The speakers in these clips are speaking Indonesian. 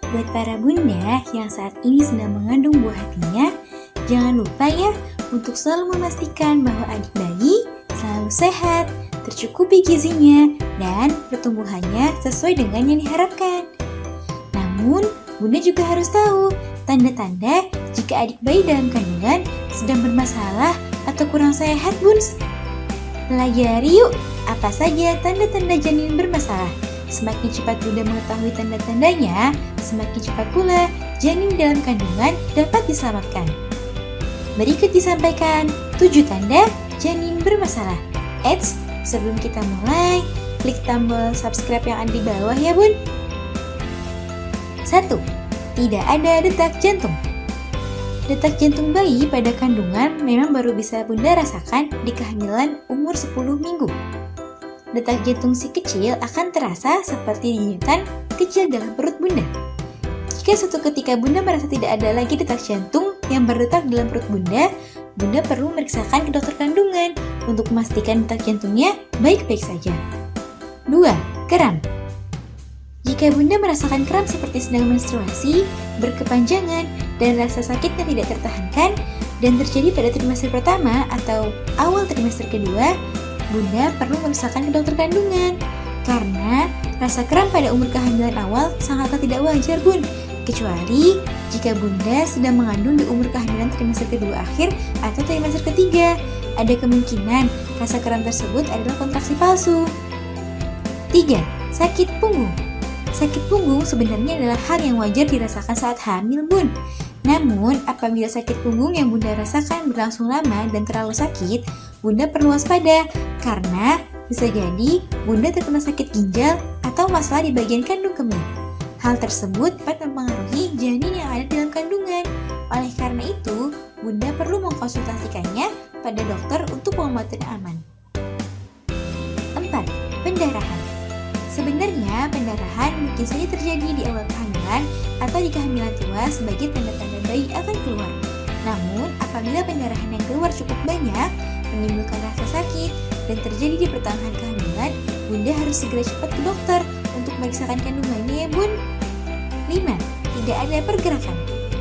Buat para bunda yang saat ini sedang mengandung buah hatinya, jangan lupa ya untuk selalu memastikan bahwa adik bayi selalu sehat, tercukupi gizinya, dan pertumbuhannya sesuai dengan yang diharapkan. Namun, bunda juga harus tahu tanda-tanda jika adik bayi dalam kandungan sedang bermasalah atau kurang sehat, Buns. Pelajari yuk, apa saja tanda-tanda janin bermasalah. Semakin cepat bunda mengetahui tanda-tandanya, semakin cepat pula janin dalam kandungan dapat diselamatkan. Berikut disampaikan 7 tanda janin bermasalah. Eits, sebelum kita mulai, klik tombol subscribe yang ada di bawah ya bun. 1. Tidak ada detak jantung. Detak jantung bayi pada kandungan memang baru bisa bunda rasakan di kehamilan umur 10 minggu. Detak jantung si kecil akan terasa seperti denyutan kecil dalam perut bunda. Jika suatu ketika bunda merasa tidak ada lagi detak jantung yang berdetak dalam perut bunda, bunda perlu memeriksakan ke dokter kandungan untuk memastikan detak jantungnya baik-baik saja. 2. Kram. Jika bunda merasakan kram seperti sedang menstruasi, berkepanjangan, dan rasa sakitnya tidak tertahankan, dan terjadi pada trimester pertama atau awal trimester kedua, bunda perlu memeriksakan ke dokter kandungan. Karena rasa kram pada umur kehamilan awal sangatlah tidak wajar bun, kecuali jika bunda sedang mengandung di umur kehamilan trimester kedua akhir atau trimester ketiga. Ada kemungkinan rasa kram tersebut adalah kontraksi palsu. 3. Sakit punggung. Sakit punggung sebenarnya adalah hal yang wajar dirasakan saat hamil bun. Namun, apabila sakit punggung yang bunda rasakan berlangsung lama dan terlalu sakit, bunda perlu waspada karena bisa jadi bunda terkena sakit ginjal atau masalah di bagian kandung kemih. Hal tersebut dapat mempengaruhi janin yang ada dalam kandungan. Oleh karena itu, bunda perlu mengkonsultasikannya pada dokter untuk pengobatan aman. 4. Pendarahan. Sebenarnya pendarahan mungkin saja terjadi di awal kehamilan atau di kehamilan tua sebagai tanda-tanda bayi akan keluar. Namun, apabila pendarahan yang keluar cukup banyak, menimbulkan rasa sakit, dan terjadi di pertengahan kehamilan, bunda harus segera cepat ke dokter untuk memeriksakan kandungannya ya bun. 5. Tidak ada pergerakan.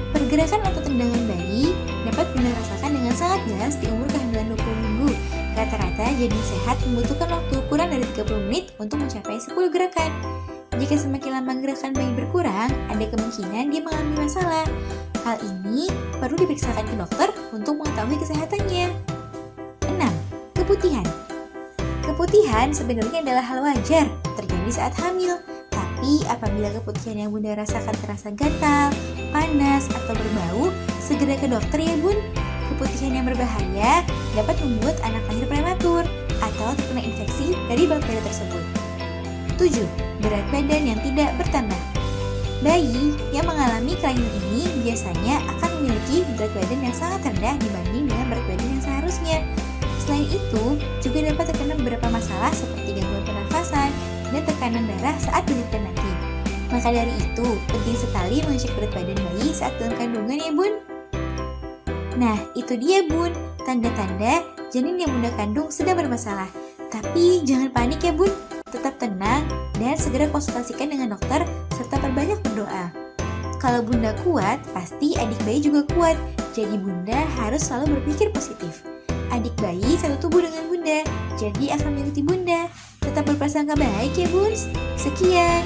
Pergerakan atau tendangan bayi dapat bunda rasakan dengan sangat jelas di umur kehamilan 20 minggu. Rata-rata janin sehat membutuhkan waktu kurang dari 30 menit untuk mencapai 10 gerakan. Jika semakin lama gerakan bayi berkurang, ada kemungkinan dia mengalami masalah. Hal ini perlu diperiksakan ke dokter untuk mengetahui kesehatannya. 6. Keputihan. Keputihan sebenarnya adalah hal wajar terjadi saat hamil. Tapi apabila keputihan yang bunda rasakan terasa gatal, panas, atau berbau, segera ke dokter ya bun. Keputihan yang berbahaya dapat membuat anak lahir prematur atau terkena infeksi dari bakteri tersebut. 7. Berat badan yang tidak bertambah. Bayi yang mengalami kelainan ini biasanya akan memiliki berat badan yang sangat rendah dibanding dengan berat badan yang seharusnya. Selain itu, juga dapat terkena beberapa masalah seperti gangguan pernafasan dan tekanan darah saat melahirkan nanti. Maka dari itu, penting sekali mengecek berat badan bayi saat dalam kandungan ya bun. Nah, itu dia bun, tanda-tanda janin yang bunda kandung sedang bermasalah. Tapi jangan panik ya bun, tetap tenang dan segera konsultasikan dengan dokter serta perbanyak berdoa. Kalau bunda kuat, pasti adik bayi juga kuat. Jadi bunda harus selalu berpikir positif. Adik bayi satu tubuh dengan bunda, jadi akan mengikuti bunda. Tetap berprasangka baik ya buns. Sekian.